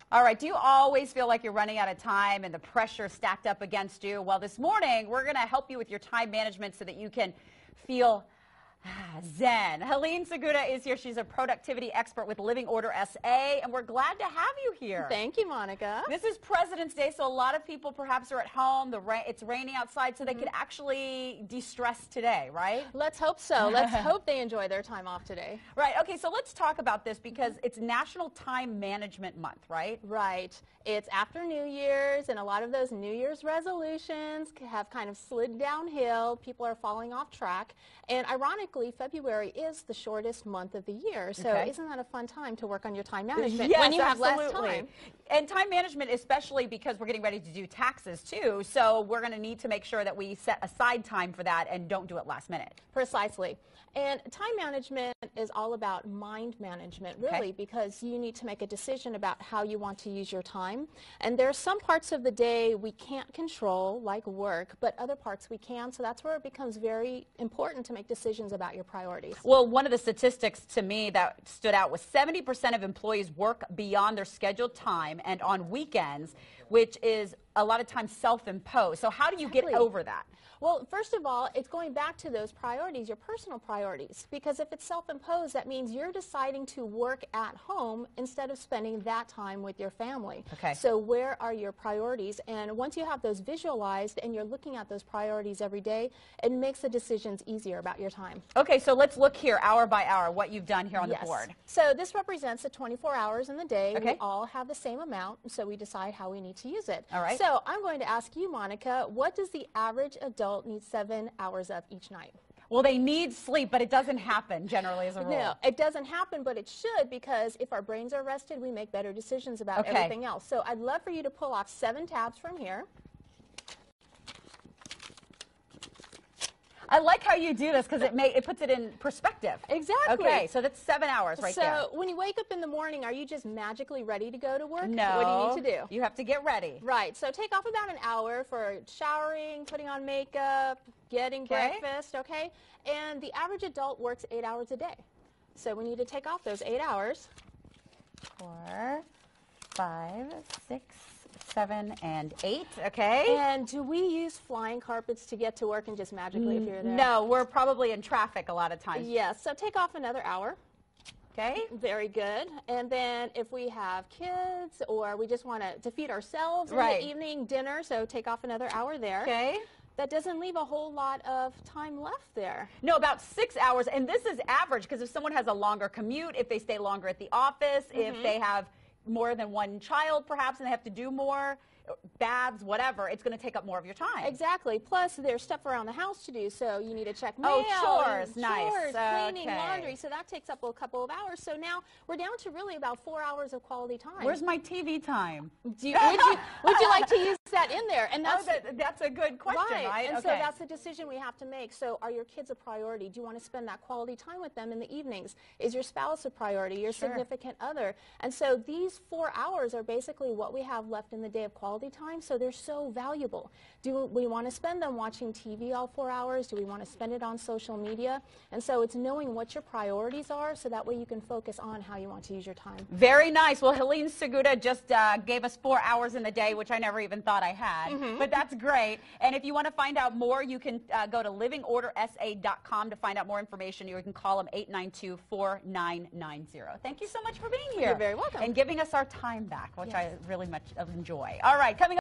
All right, do you always feel like you're running out of time and the pressure stacked up against you? Well, this morning, we're going to help you with your time management so that you can feel zen. Helene Segura is here. She's a productivity expert with Living Order SA, and we're glad to have you here. Thank you, Monica. This is President's Day, so a lot of people perhaps are at home. It's raining outside, so they could actually de-stress today, right? Let's hope so. Let's hope they enjoy their time off today. Right. Okay, so let's talk about this because it's National Time Management Month, right? Right. It's after New Year's, and a lot of those New Year's resolutions have kind of slid downhill. People are falling off track. And ironically, February is the shortest month of the year. So isn't that a fun time to work on your time management when you have less time? And time management, especially because we're getting ready to do taxes too. So we're going to need to make sure that we set aside time for that and don't do it last minute. Precisely. And time management is all about mind management, really, because you need to make a decision about how you want to use your time. And there are some parts of the day we can't control, like work, but other parts we can. So that's where it becomes very important to make decisions about your priorities. Well, one of the statistics to me that stood out was 70% of employees work beyond their scheduled time and on weekends, which is a lot of times self-imposed. So how do you get over that? Well, first of all, it's going back to those priorities, your personal priorities, because if it's self-imposed, that means you're deciding to work at home instead of spending that time with your family. Okay. So where are your priorities? And once you have those visualized and you're looking at those priorities every day, it makes the decisions easier about your time. Okay, so let's look here hour by hour what you've done here on the board. So this represents the 24 hours in the day. Okay. We all have the same amount, so we decide how we need to use it. All right. So I'm going to ask you, Monica, what does the average adult need 7 hours of each night? Well, they need sleep, but it doesn't happen generally as a rule. No, it doesn't happen, but it should, because if our brains are rested, we make better decisions about everything else. So I'd love for you to pull off 7 tabs from here. I like how you do this because it puts it in perspective. Exactly. Okay, so that's 7 hours right there. So when you wake up in the morning, are you just magically ready to go to work? No. What do you need to do? You have to get ready. Right. So take off about an hour for showering, putting on makeup, getting breakfast, okay? And the average adult works 8 hours a day. So we need to take off those 8 hours. 4, 5, 6, 7, and 8, okay? And do we use flying carpets to get to work and just magically appear there? No, we're probably in traffic a lot of times. Yes, so take off another hour. Okay. Very good. And then if we have kids or we just want to feed ourselves in the evening, dinner, so take off another hour there. Okay. That doesn't leave a whole lot of time left there. No, about 6 hours, and this is average because if someone has a longer commute, if they stay longer at the office, if they have more than one child perhaps and they have to do more, baths, whatever, it's going to take up more of your time. Exactly. Plus, there's stuff around the house to do, so you need to check mail. Oh, chores. Nice. Chores, cleaning, laundry, so that takes up a couple of hours. So now we're down to really about 4 hours of quality time. Where's my TV time? Would you like to use that in there? And that's a good question, right? And so that's the decision we have to make. So are your kids a priority? Do you want to spend that quality time with them in the evenings? Is your spouse a priority, your significant other? And so these 4 hours are basically what we have left in the day of quality time, so they're so valuable. Do we want to spend them watching TV all 4 hours? Do we want to spend it on social media? And so it's knowing what your priorities are so that way you can focus on how you want to use your time. Very nice. Well, Helene Segura just gave us 4 hours in the day, which I never even thought I had, but that's great. And if you want to find out more, you can go to livingordersa.com to find out more information. You can call them 892-4990. Thank you so much for being here. You're very welcome. And giving us our time back, which I really much enjoy. All right, coming up.